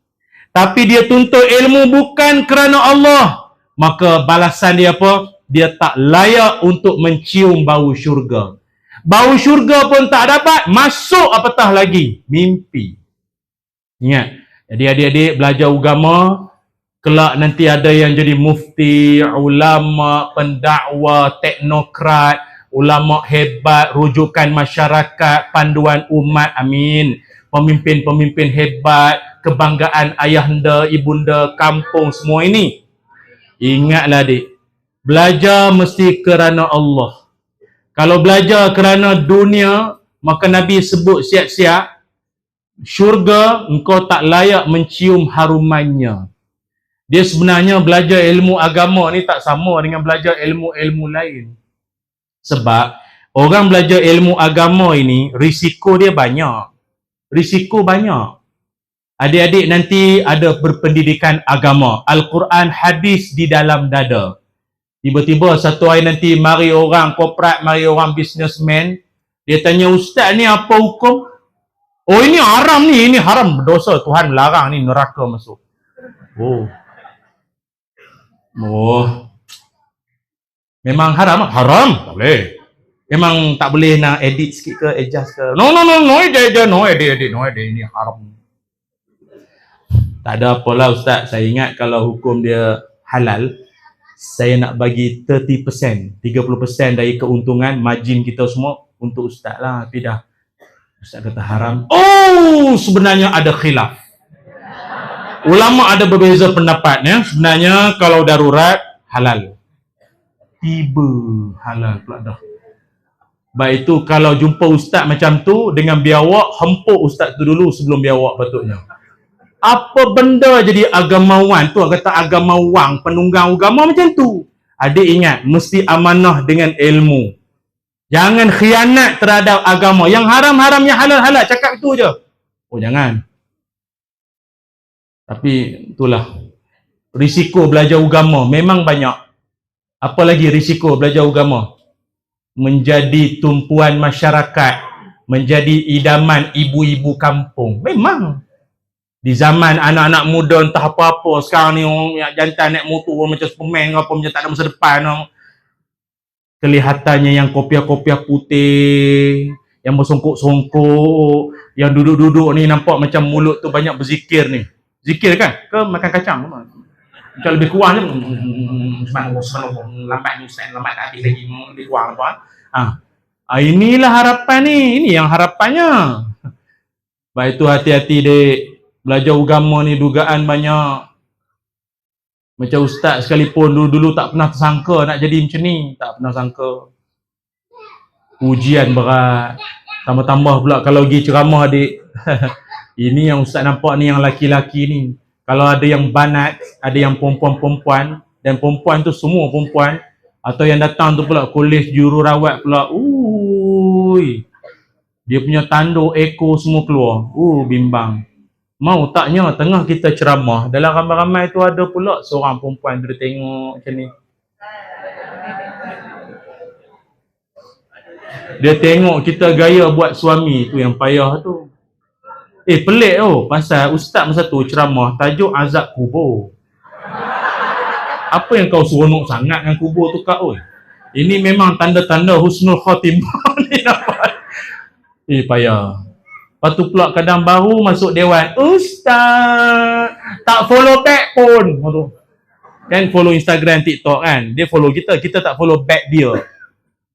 Tapi dia tuntut ilmu bukan kerana Allah, maka balasan dia apa? Dia tak layak untuk mencium bau syurga. Bau syurga pun tak dapat, masuk apatah lagi mimpi. Ingat, jadi adik-adik belajar agama, kelak nanti ada yang jadi mufti, ulama, pendakwa, teknokrat, ulama hebat, rujukan masyarakat, panduan umat, amin. Pemimpin-pemimpin hebat, kebanggaan ayahanda, ibunda, kampung, semua ini. Ingatlah adik, belajar mesti kerana Allah. Kalau belajar kerana dunia, maka Nabi sebut siap-siap, syurga engkau tak layak mencium harumannya. Dia sebenarnya belajar ilmu agama ni tak sama dengan belajar ilmu-ilmu lain. Sebab orang belajar ilmu agama ini, risiko dia banyak. Adik-adik nanti ada berpendidikan agama, Al-Quran, hadis di dalam dada. Tiba-tiba satu hari nanti mari orang korporat, mari orang businessman, dia tanya, Ustaz ni apa hukum? Oh ini haram ni, ini haram, berdosa, Tuhan larang ni, neraka masuk. Memang haram? Haram, tak boleh. Memang tak boleh nak edit sikit ke, adjust ke? No, edit, ini haram. Tak ada apalah Ustaz, saya ingat kalau hukum dia halal, saya nak bagi 30% dari keuntungan, margin kita semua untuk Ustaz lah. Tapi dah Ustaz kata haram. Sebenarnya ada khilaf. Ulama ada berbeza pendapat ya. Sebenarnya kalau darurat halal. Tiba halal pula dah. Baik itu kalau jumpa Ustaz macam tu dengan biawak, hempuk Ustaz tu dulu sebelum biawak patutnya. Apa benda jadi agamawan tu, kata agamawang, penunggang agama macam tu. Adik ingat, mesti amanah dengan ilmu. Jangan khianat terhadap agama. Yang haram-haram, yang halal-halal, cakap itu je. Jangan. Tapi itulah risiko belajar agama memang banyak. Apa lagi risiko belajar agama? Menjadi tumpuan masyarakat, menjadi idaman ibu-ibu kampung. Memang di zaman anak-anak muda entah apa-apa, sekarang ni orang yang jantan naik motor macam Superman apa, macam tak ada masa depan. Kelihatannya yang kopiah-kopiah putih, yang bersongkok-songkok, yang duduk-duduk ni nampak macam mulut tu banyak berzikir ni. Zikir kan? Ke makan kacang? Macam lebih kurang je. Lambat ni Ustaz, lambat tak habis lagi. Lebih kurang apa? Inilah harapan ni. Ini yang harapannya. Baik tu hati-hati dek. Belajar agama ni dugaan banyak. Macam ustaz sekalipun dulu-dulu tak pernah tersangka nak jadi macam ni. Tak pernah sangka. Ujian berat. Tambah-tambah pula kalau pergi ceramah adik. Ini yang ustaz nampak ni yang laki-laki ni. Kalau ada yang banat, ada yang perempuan-perempuan, dan perempuan tu semua perempuan, atau yang datang tu pula kolej jururawat pula, dia punya tanduk, ekor semua keluar. Bimbang. Mau taknya tengah kita ceramah, dalam ramai-ramai tu ada pula seorang perempuan dia tengok macam ni. Dia tengok kita gaya buat suami tu yang payah tu. Pelik pasal ustaz masa tu ceramah tajuk azab kubur. Apa yang kau seronok sangat dengan kubur tu kak Ini memang tanda-tanda husnul khatimah ni dapat. Payah. Lepas tu pula kadang baru masuk dewan, ustaz tak follow back pun. Kan follow Instagram, TikTok kan. Dia follow kita, kita tak follow back dia.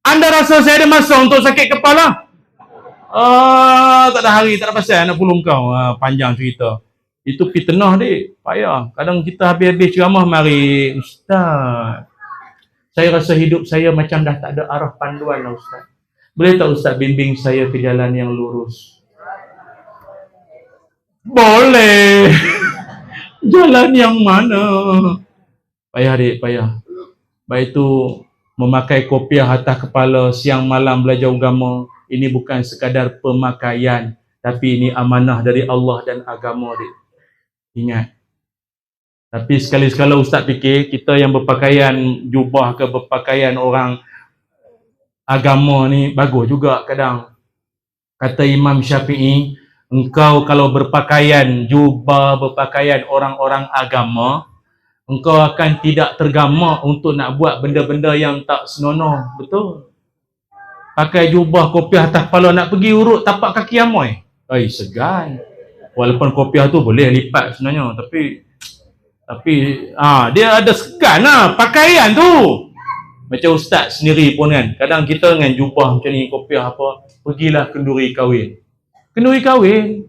Anda rasa saya ada masa untuk sakit kepala? Tak ada hari, tak ada pasal nak follow kau. Panjang cerita. Itu fitnah dek, payah. Kadang kita habis-habis ceramah, mari ustaz, saya rasa hidup saya macam dah tak ada arah panduan lah ustaz. Boleh tak ustaz bimbing saya ke jalan yang lurus? Boleh. Jalan yang mana? Payah dek, payah. Baik itu memakai kopiah atas kepala siang malam belajar agama, ini bukan sekadar pemakaian, tapi ini amanah dari Allah dan agama dek. Ingat. Tapi sekali-sekala ustaz fikir kita yang berpakaian jubah ke berpakaian orang agama ni bagus juga kadang. Kata Imam Syafi'i, engkau kalau berpakaian jubah, berpakaian orang-orang agama, engkau akan tidak tergama untuk nak buat benda-benda yang tak senonoh. Betul? Pakai jubah kopiah atas kepala nak pergi urut tapak kaki amoy. Segan. Walaupun kopiah tu boleh lipat sebenarnya, tapi dia ada segan lah pakaian tu. Macam ustaz sendiri pun kan, kadang kita dengan jubah macam ni, kopiah apa, pergilah kenduri kahwin. Kenduri kahwin.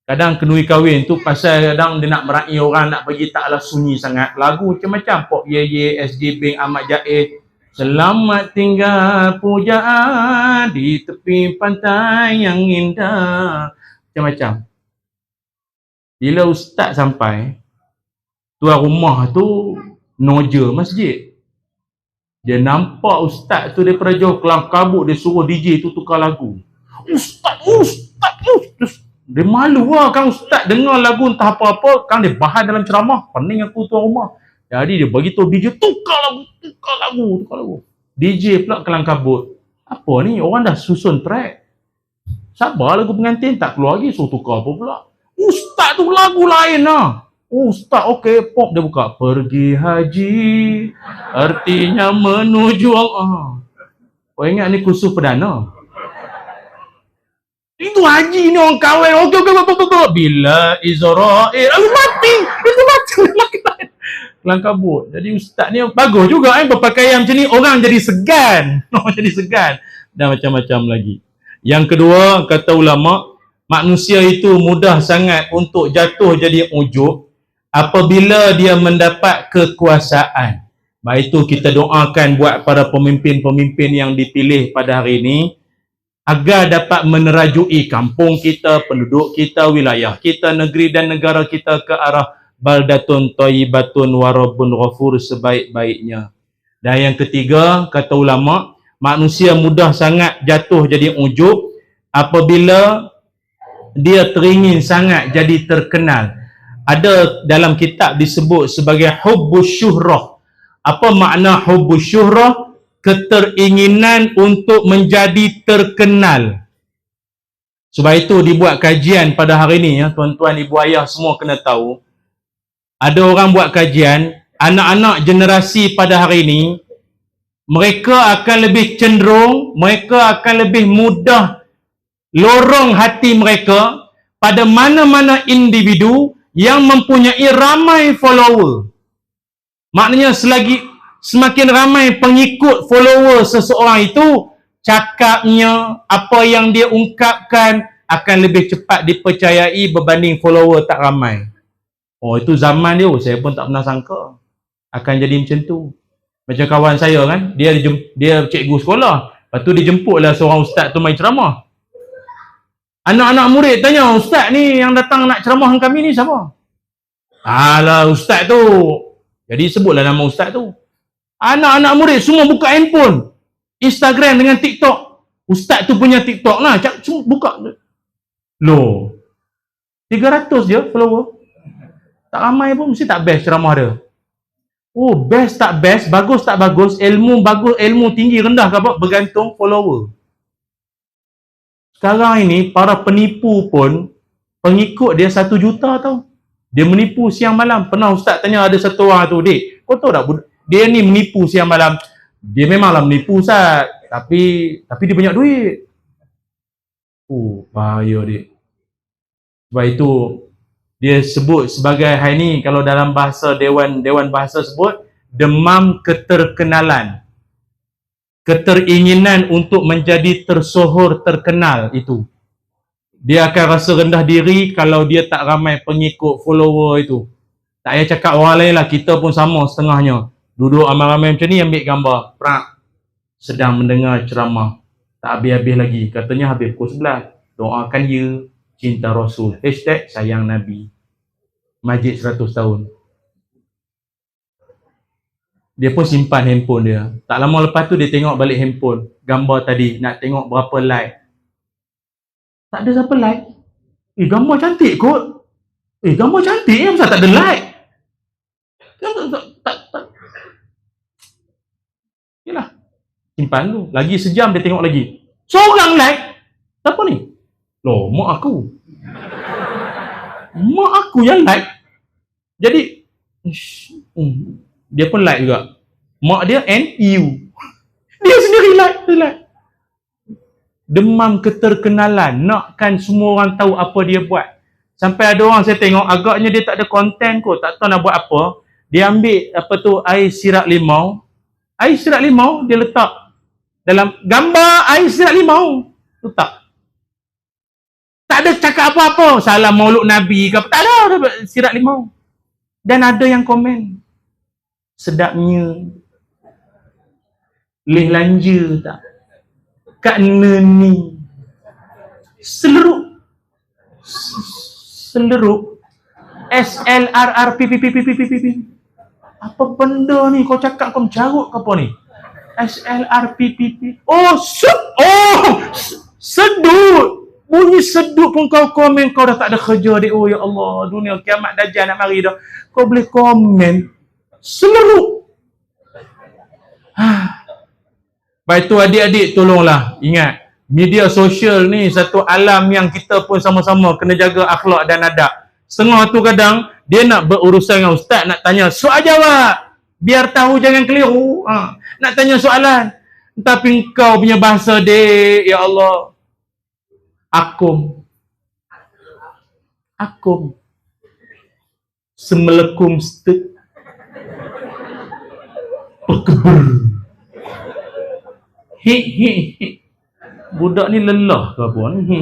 Kadang kenduri kahwin tu pasal kadang dia nak meraih orang, nak bagi taklah sunyi sangat. Lagu macam-macam, Pop Ye, SG Bing, Ahmad Jaiz. Selamat tinggal pujaan di tepi pantai yang indah. Macam-macam. Bila ustaz sampai, tuan rumah tu noja masjid. Dia nampak ustaz tu daripada jauh kelam kabut, dia suruh DJ tu tukar lagu. Ustaz. Dia malu lah kan ustaz dengar lagu entah apa-apa, kan dia bahan dalam ceramah, pening aku tuan rumah. Jadi dia bagi tahu DJ tukar lagu. DJ pula kelam kabut. Apa ni? Orang dah susun track. Sabar lagu pengantin tak keluar lagi, suruh tukar apa pula. Ustaz tu lagu lain lah. Ustaz okey, pop dia buka. Pergi haji, artinya menuju Allah. Kau ingat ni kursus perdana? Itu haji ni orang kahwin. Okey. Bila Israel, mati. Itu mati. Kelang kabut. Jadi ustaz ni bagus juga berpakaian macam ni, orang jadi segan. Dan macam-macam lagi. Yang kedua, kata ulama, manusia itu mudah sangat untuk jatuh jadi ujub apabila dia mendapat kekuasaan. Baik itu kita doakan buat para pemimpin-pemimpin yang dipilih pada hari ini agar dapat menerajui kampung kita, penduduk kita, wilayah kita, negeri dan negara kita ke arah baldatun thayyibatun wa rabbun ghafur sebaik-baiknya. Dan yang ketiga, kata ulama, manusia mudah sangat jatuh jadi ujub apabila dia teringin sangat jadi terkenal. Ada dalam kitab disebut sebagai hubbus syuhrah. Apa makna hubbus syuhrah? Keteringinan untuk menjadi terkenal. Sebab itu dibuat kajian pada hari ini, ya, tuan-tuan, ibu ayah semua kena tahu. Ada orang buat kajian, anak-anak generasi pada hari ini, mereka akan lebih cenderung, mereka akan lebih mudah lorong hati mereka pada mana-mana individu yang mempunyai ramai follower. Maknanya semakin ramai pengikut follower seseorang itu, cakapnya, apa yang dia ungkapkan akan lebih cepat dipercayai berbanding follower tak ramai. Oh, itu zaman dia, saya pun tak pernah sangka akan jadi macam tu. Macam kawan saya kan, dia cikgu sekolah, lepas tu dia jemputlah seorang ustaz tu main ceramah. Anak-anak murid tanya, ustaz ni yang datang nak ceramah dengan kami ni siapa? Alah, ustaz tu. Jadi sebutlah nama ustaz tu. Anak-anak murid semua buka handphone, Instagram dengan TikTok. Ustaz tu punya TikTok lah, cuma buka. Loh, 300 je follower. Tak ramai pun, mesti tak best ceramah dia. Oh, best tak best, bagus tak bagus, ilmu bagus, ilmu tinggi rendah ke apa, bergantung follower. Sekarang ini para penipu pun pengikut dia 1 juta tau. Dia menipu siang malam. Pernah ustaz tanya ada satu orang tu, "Dek, kau tahu tak dia ni menipu siang malam?" Dia memanglah menipu ustaz, tapi dia banyak duit. Oh, bahaya dek. Sebab itu dia sebut sebagai hari ni, kalau dalam bahasa dewan bahasa sebut demam keterkenalan. Keteringinan untuk menjadi tersohor, terkenal itu. Dia akan rasa rendah diri kalau dia tak ramai pengikut, follower itu. Tak payah cakap orang lain lah, kita pun sama setengahnya. Duduk ramai-ramai macam ni, ambil gambar, prak, sedang mendengar ceramah. Tak habis-habis lagi, katanya habis pukul 11. Doakan dia, cinta Rasul, #sayang Nabi. Masjid 100 tahun. Dia pun simpan handphone dia. Tak lama lepas tu dia tengok balik handphone, gambar tadi, nak tengok berapa like. Tak ada siapa like. Gambar cantik kot. Gambar cantik ni, kenapa tak ada like? Yalah, simpan tu. Lagi sejam dia tengok lagi. Seorang like. Siapa ni? Loh, mak aku. Mak aku yang like. Jadi dia pun like juga. Mak dia and you. Dia sendiri like. Demam keterkenalan, nakkan semua orang tahu apa dia buat. Sampai ada orang saya tengok, agaknya dia tak ada konten kot, tak tahu nak buat apa. Dia ambil air sirap limau. Air sirap limau dia letak dalam gambar air sirap limau. Letak. Tak ada cakap apa-apa, salam maulud Nabi ke apa, tak ada sirap limau. Dan ada yang komen, sedapnya. Leh lanja tak? Kak Neni seleruk SLRRPPPPPPP. Apa benda ni? Kau cakap kau mencarut ke apa ni? SLRPPP. Sedut. Bunyi sedut pun kau komen. Kau dah tak ada kerja dek. Oh ya Allah, dunia kiamat dajjal nak mari dah. Kau boleh komen seleruk. Baik tu adik-adik, tolonglah ingat, media sosial ni satu alam yang kita pun sama-sama kena jaga akhlak dan adab. Setengah tu kadang dia nak berurusan dengan ustaz, nak tanya soal jawab, biar tahu jangan keliru. Nak tanya soalan, tapi kau punya bahasa dek, ya Allah, akum semelekum stek pekeber. Budak ni lelah ke apa ni?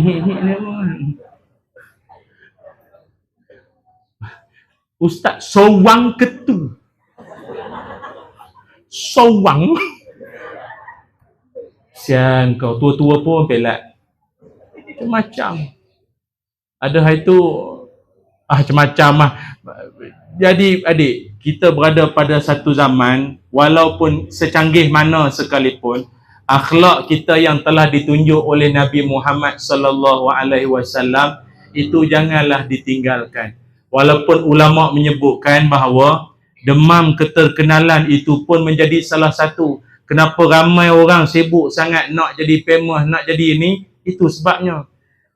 Ustaz sowang ketu. Sowang. Sian kau, tua-tua pun pelat. Macam ada hari tu macam-macam lah. Jadi adik, kita berada pada satu zaman, walaupun secanggih mana sekalipun, akhlak kita yang telah ditunjuk oleh Nabi Muhammad sallallahu alaihi wasallam itu janganlah ditinggalkan. Walaupun ulama menyebutkan bahawa demam keterkenalan itu pun menjadi salah satu kenapa ramai orang sibuk sangat nak jadi famous, nak jadi ini, itu sebabnya.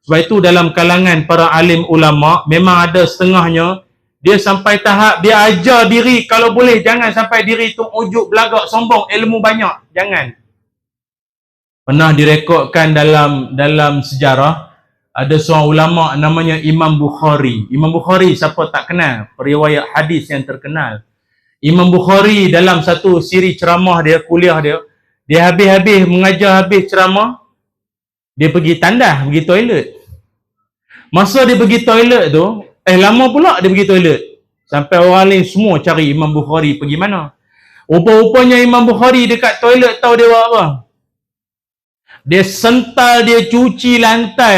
Sebab itu dalam kalangan para alim ulama memang ada setengahnya dia sampai tahap dia ajar diri, kalau boleh jangan sampai diri tu ujuk belagak sombong ilmu banyak, jangan. Pernah direkodkan dalam sejarah, ada seorang ulama namanya Imam Bukhari. Imam Bukhari siapa tak kenal, periwayat hadis yang terkenal. Imam Bukhari dalam satu siri ceramah dia, kuliah dia habis-habis mengajar, habis ceramah, dia pergi tandas, pergi toilet. Masa dia pergi toilet tu, lama pula dia pergi toilet. Sampai orang lain semua cari Imam Bukhari pergi mana. Rupa-rupanya Imam Bukhari dekat toilet tahu dia buat apa? Dia sental, dia cuci lantai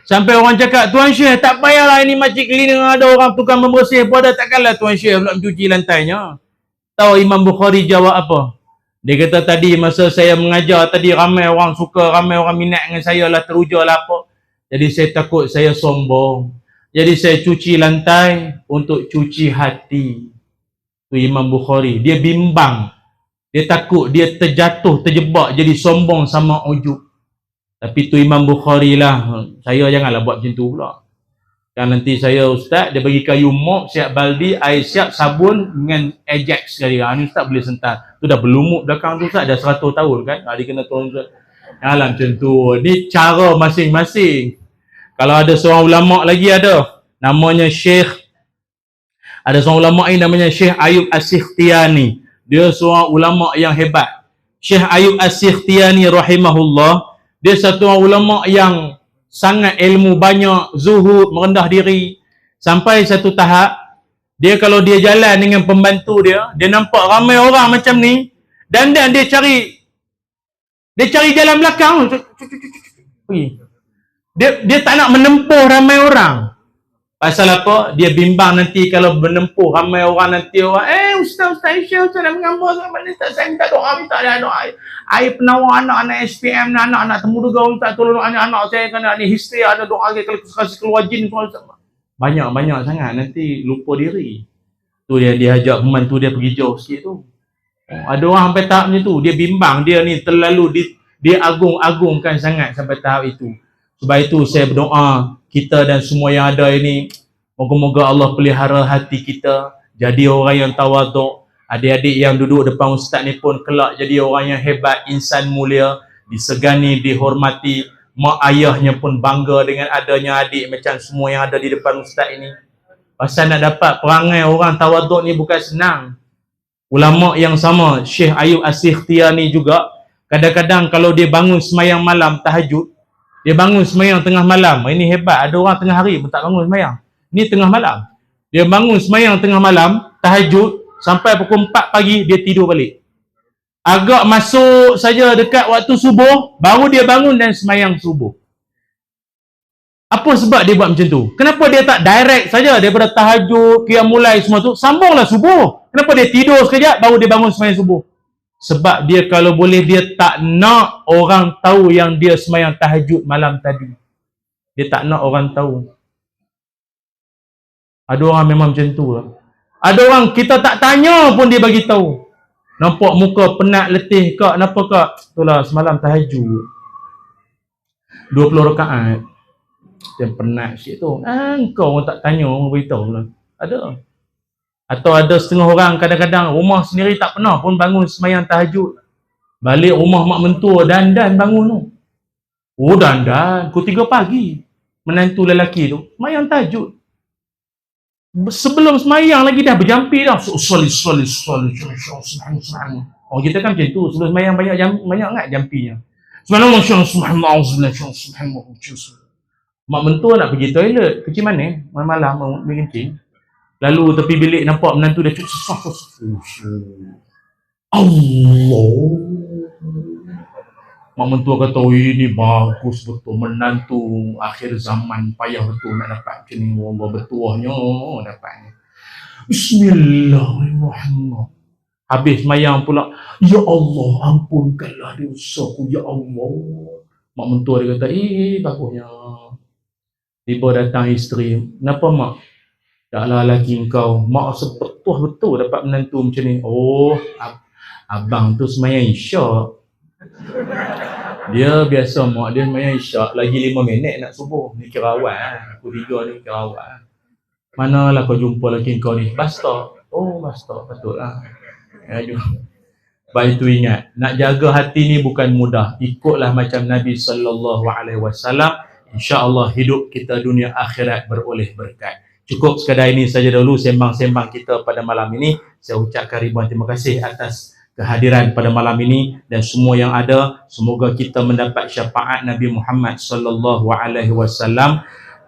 Sampai orang cakap, Tuan Syekh tak payahlah ini makcik cleaner, ada orang tukang membersih pun ada, takkanlah Tuan Syekh pula mencuci lantainya. Tahu Imam Bukhari jawab apa? Dia kata, tadi masa saya mengajar tadi ramai orang suka, ramai orang minat dengan saya lah, teruja lah apa. Jadi saya takut saya sombong. Jadi saya cuci lantai untuk cuci hati. Tu Imam Bukhari. Dia bimbang. Dia takut dia terjatuh, terjebak jadi sombong sama ujub. Tapi tu Imam Bukhari lah. Saya janganlah buat macam tu pula. Kan nanti saya ustaz, dia bagi kayu mop, siap baldi, air siap, sabun dengan Ajax sekali. Ni ustaz boleh sentar. Tu dah berlumut belakang tu ustaz, dah 100 tahun kan. Dia kena tolong ustaz. Janganlah macam tu. Ni cara masing-masing. Kalau ada seorang ulama lagi ada. Namanya Syekh. Ada seorang ulama ini namanya Syekh Ayub As-Sikhtiyani. Dia seorang ulama yang hebat. Syekh Ayub As-Sikhtiyani rahimahullah. Dia satu orang ulama yang sangat ilmu banyak, zuhud, merendah diri. Sampai satu tahap, dia kalau dia jalan dengan pembantu dia nampak ramai orang macam ni, dan dia cari jalan belakang. Dia tak nak menempuh ramai orang. Pasal apa? Dia bimbang nanti kalau menempuh ramai orang, nanti orang, Ustaz Syekh, Ustaz nak mengambil sama ni, saya minta doa, minta doa. Air penawar anak-anak SPM, anak-anak temuduga, minta tolong anak saya kena ni history, ada doa kalau kasih keluar jin. Banyak sangat, nanti lupa diri. Tu dia ajak pembantu dia pergi jauh sikit tu. Ada orang sampai tahap macam tu, dia bimbang, dia ni terlalu dia agung-agungkan sangat sampai tahap itu. Sebab itu saya berdoa, kita dan semua yang ada ini, moga-moga Allah pelihara hati kita, jadi orang yang tawaduk. Adik-adik yang duduk depan ustaz ni pun kelak jadi orang yang hebat, insan mulia, disegani, dihormati. Mak ayahnya pun bangga dengan adanya adik macam semua yang ada di depan ustaz ini. Pasal nak dapat perangai orang tawaduk ni bukan senang. Ulama yang sama, Syekh Ayub As-Sikhtiyani juga, kadang-kadang kalau dia bangun semayang malam tahajud, dia bangun semayang tengah malam. Ini hebat, ada orang tengah hari pun tak bangun semayang. Ni tengah malam. Dia bangun semayang tengah malam, tahajud, sampai pukul 4 pagi, dia tidur balik. Agak masuk saja dekat waktu subuh, baru dia bangun dan semayang subuh. Apa sebab dia buat macam tu? Kenapa dia tak direct saja daripada tahajud, qiyamul lail semua tu, sambunglah subuh? Kenapa dia tidur sekejap, baru dia bangun semayang subuh? Sebab dia kalau boleh, dia tak nak orang tahu yang dia semayang tahajud malam tadi. Dia tak nak orang tahu. Ada orang memang macam tu lah. Ada orang kita tak tanya pun dia bagi tahu. Nampak muka penat, letih kak, kenapa kak? Itulah semalam tahajud 20 rakaat. Dia penat sikit tu. Kau orang tak tanya, orang beritahu lah. Ada. Atau ada setengah orang kadang-kadang rumah sendiri tak pernah pun bangun semayang tahajud. Balik rumah mak mentua, dandan bangun tu. Oh dandan, pukul 3 pagi. Menantu lelaki tu semayang tahajud. Sebelum semayang lagi dah berjampi dah. Soli. Oh kita kan macam tu. Sebelum semayang banyak sangat jampinya. Subhanallah, subhanallah. Mak mentua nak pergi toilet. Kecil mana? Malam-malam pergi kencing. Lalu tepi bilik nampak menantu dia Allah. Mak mentua kata, ini bagus betul, menantu akhir zaman, payah betul nak dapat macam ni. Allah bertuahnya dapatnya. Bismillahirrahmanirrahim. Habis mayang pula, ya Allah ampunkanlah dosaku ya Allah. Mak mentua dia kata, bagusnya. Tiba datang isteri, kenapa mak? Taklah laki kau, mak sepetuh betul dapat menantu macam ni. Oh, abang tu semayang isyak. Dia biasa mak dia semayang isyak, lagi 5 minit nak subuh. Ni kira awal lah. Pukul 3 ni kira awal. Manalah kau jumpa laki kau ni? Basta. Oh, basta. Betul lah. Baik itu ingat, nak jaga hati ni bukan mudah. Ikutlah macam Nabi SAW. InsyaAllah hidup kita dunia akhirat beroleh berkat. Cukup sekadar ini saja dulu sembang-sembang kita pada malam ini. Saya ucapkan ribuan terima kasih atas kehadiran pada malam ini dan semua yang ada. Semoga kita mendapat syafaat Nabi Muhammad SAW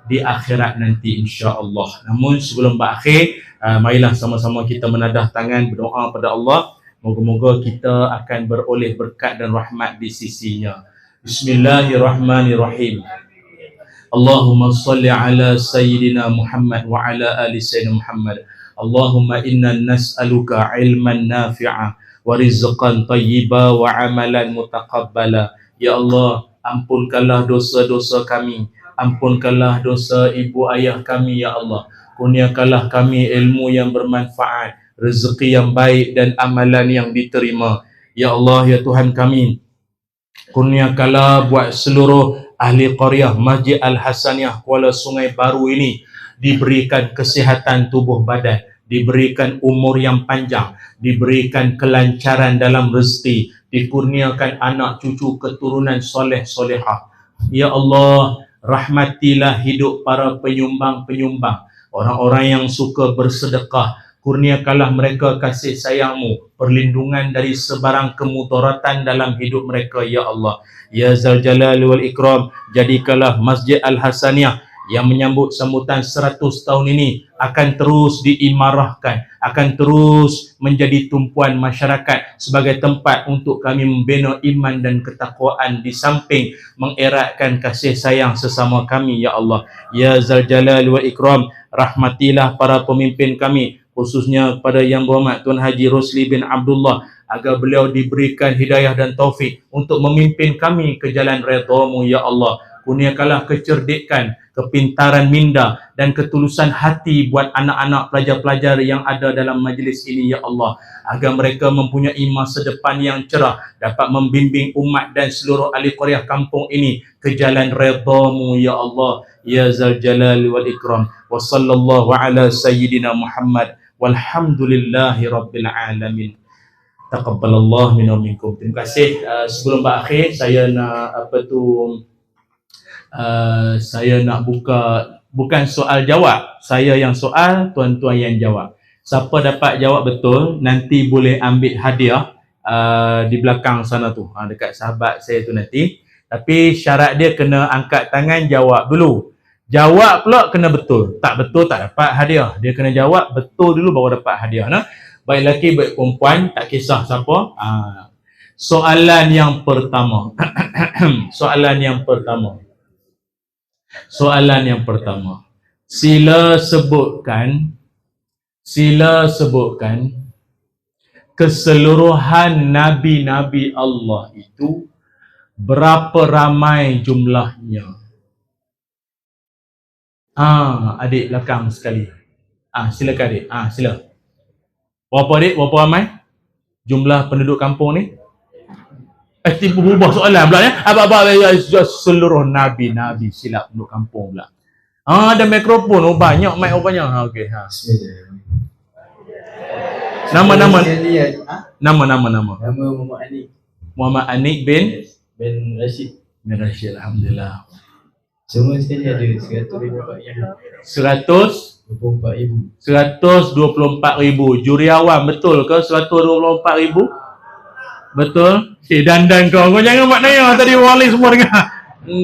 di akhirat nanti insya-Allah. Namun sebelum berakhir, marilah sama-sama kita menadah tangan berdoa pada Allah. Moga-moga kita akan beroleh berkat dan rahmat di sisinya. Bismillahirrahmanirrahim. Allahumma salli ala Sayyidina Muhammad wa ala ali Sayyidina Muhammad. Allahumma inna nas'aluka ilman nafi'a wa rizqan tayyiba wa amalan mutaqabbala. Ya Allah, ampunkanlah dosa-dosa kami. Ampunkanlah dosa ibu ayah kami, ya Allah. Kurniakanlah kami ilmu yang bermanfaat, rezeki yang baik dan amalan yang diterima. Ya Allah, ya Tuhan kami, kurniakanlah buat seluruh ahli qaryah Masjid Al-Hasaniyah Kuala Sungai Baru ini diberikan kesihatan tubuh badan, diberikan umur yang panjang, diberikan kelancaran dalam rezeki, dikurniakan anak cucu keturunan soleh solehah. Ya Allah, rahmatilah hidup para penyumbang-penyumbang, orang-orang yang suka bersedekah. Kurniakanlah mereka kasih sayangmu, perlindungan dari sebarang kemudaratan dalam hidup mereka, ya Allah. Ya Zal Jalal wal Ikram, jadikanlah Masjid Al-Hasaniyah yang menyambut sambutan 100 tahun ini akan terus diimarahkan, akan terus menjadi tumpuan masyarakat sebagai tempat untuk kami membina iman dan ketakwaan di samping mengeratkan kasih sayang sesama kami, ya Allah. Ya Zal Jalal wal Ikram, rahmatilah para pemimpin kami, khususnya kepada Yang Berhormat Tuan Haji Rosli bin Abdullah, agar beliau diberikan hidayah dan taufik untuk memimpin kami ke jalan redha-Mu, ya Allah. Kurniakanlah kecerdikan, kepintaran minda dan ketulusan hati buat anak-anak pelajar-pelajar yang ada dalam majlis ini, ya Allah, agar mereka mempunyai masa depan yang cerah, dapat membimbing umat dan seluruh ahli qaryah kampung ini ke jalan redha-Mu, ya Allah. Ya Zal Jalal wal Ikram. Wa sallallahu ala Sayyidina Muhammad walhamdulillahi rabbil alamin. Taqabbalallah minna minkum. Terima kasih. Sebelum berakhir, saya nak saya nak buka, bukan soal jawab. Saya yang soal, tuan-tuan yang jawab. Siapa dapat jawab betul, nanti boleh ambil hadiah di belakang sana tu, dekat sahabat saya tu nanti. Tapi syarat dia kena angkat tangan jawab dulu. Jawab pula kena betul. Tak betul tak dapat hadiah. Dia kena jawab betul dulu baru dapat hadiah. Baik lelaki, baik perempuan, tak kisah siapa. Soalan yang pertama. Soalan yang pertama. Soalan yang pertama. Sila sebutkan keseluruhan nabi-nabi Allah itu berapa ramai jumlahnya? Adik belakang sekali. Silakan adik. Sila. Berapa adik? Berapa ramai jumlah penduduk kampung ni? Tiba berubah soalan pula ya. Seluruh nabi-nabi, silap penduduk kampung pula. Ada mikrofon, banyak mic banyak. Okey. Nama. Nama Muhammad Anik. Muhammad Anik bin Rashid. Alhamdulillah. Semua sekali ada 124,000. 124,000. Juri awam betul ke 124,000? Betul? Dandan kau jangan buat naya tadi wali semua dengar.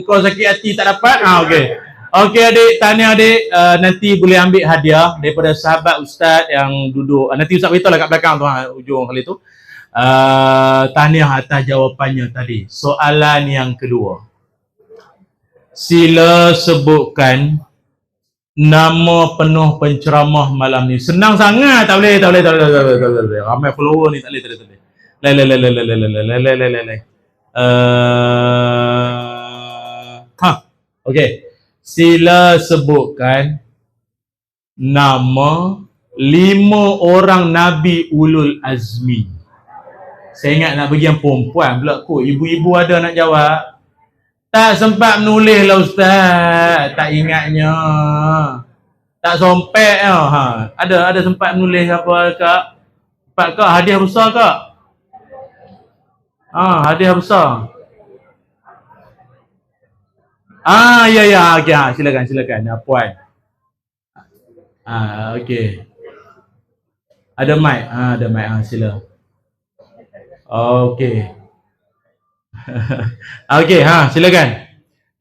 Kau sakit hati tak dapat. Okey. Okey adik, tahniah adik. Nanti boleh ambil hadiah daripada sahabat ustaz yang duduk. Nanti ustaz beritahu lah kat belakang tu, ujung kali tu. Tahniah atas jawapannya tadi. Soalan yang kedua. Sila sebutkan nama penuh penceramah malam ni. Senang sangat. Tak boleh. Ramai follower ni, tak boleh. Okey. Sila sebutkan nama 5 orang Nabi Ulul Azmi. Saya ingat nak bagi yang perempuan pula kot. Ibu-ibu ada nak jawab? Tak sempat menulis lah Ustaz. Tak ingatnya. Tak sompek lah. Ada sempat menulis apa kak? Sempat kak hadiah besar kak? Hadiah besar. Ya. Okay, silakan. Puan. Okey. Ada mic. Ada mic. Sila. Okey. Okey, silakan.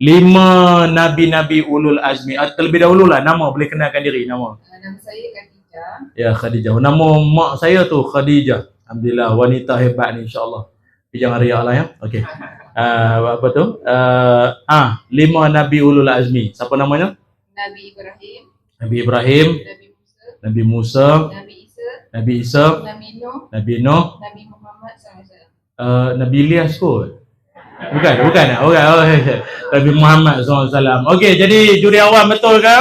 5 nabi-nabi ulul azmi. Terlebih dahulu lah nama, boleh kenalkan diri nama. Nama saya Khadijah. Ya, Khadijah. Nama mak saya tu Khadijah. Alhamdulillah, wanita hebat ni insya-Allah. Jangan riak lah ya. Okey. Apa tu? 5 nabi ulul azmi. Siapa namanya? Nabi Ibrahim. Nabi Ibrahim, Nabi Musa. Nabi Musa, Nabi Isa. Nabi Isa, Nabi Nuh. Nabi Nuh, Nabi Muhammad SAW. Nabi Ilyas kot. Bukan. Nabi Muhammad SAW. Okey, jadi juri awam betul ke?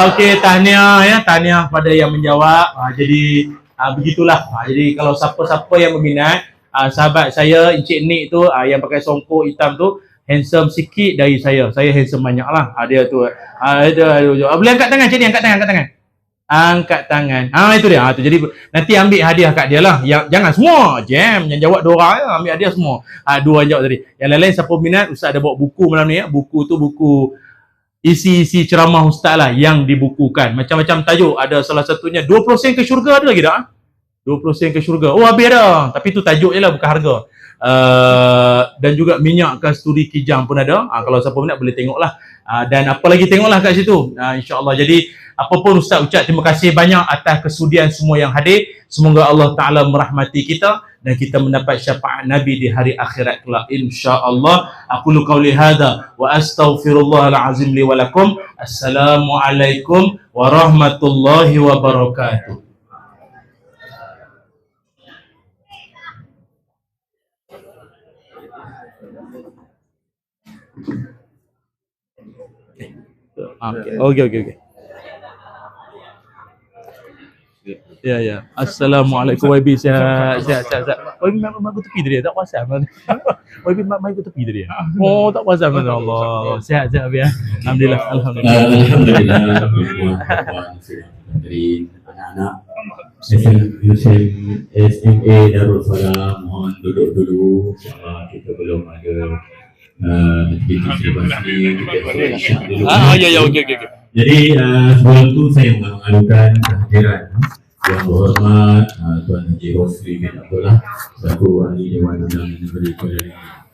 Okey, tahniah ya, tahniah pada yang menjawab. Jadi begitulah. Jadi kalau siapa-siapa yang berminat, sahabat saya Encik Nik tu yang pakai songkok hitam tu handsome sikit dari saya. Saya handsome banyak lah. Dia tu. Boleh angkat tangan Encik Nik, angkat tangan. Itu dia. Jadi nanti ambil hadiah kat dia lah. Jangan semua jam. Yang jawab 2 orang ya. Ambil hadiah semua. 2 jawab tadi. Yang lain-lain siapa minat, Ustaz ada bawa buku malam ni ya. Buku tu buku isi ceramah Ustaz lah yang dibukukan. Macam-macam tajuk. Ada salah satunya 20 sen ke syurga, ada lagi tak? 20 sen ke syurga. Oh, habis dah. Tapi tu tajuk je lah, bukan harga. Dan juga minyak kasturi kijang pun ada. Kalau siapa minat boleh tengoklah. Dan apa lagi tengoklah kat situ. InsyaAllah. Jadi apapun Ustaz ucap terima kasih banyak atas kesudian semua yang hadir. Semoga Allah Ta'ala merahmati kita dan kita mendapat syafaat Nabi di hari akhirat kelak insya-Allah. Aqulu qawli hadza wa astaghfirullahal azim li wa lakum. Assalamualaikum warahmatullahi wabarakatuh. Okey. Ya. Assalamualaikum YB. Sihat. YB mak aku tepi tadi tak puasa. YB mak aku tepi tadi. Oh, tak puasa Allah. Sihat ya. Alhamdulillah. Alhamdulillah. Dari anak-anak SMA Darul Falah, mohon duduk dulu. InsyaAllah kita belum ada Ya, okey. Jadi sebelum tu saya mengalukan kehadiran Yang Berhormat Tuan Haji Rosli bin Abdullah selaku ahli Dewan Undangan Negeri Kuala Lumpur.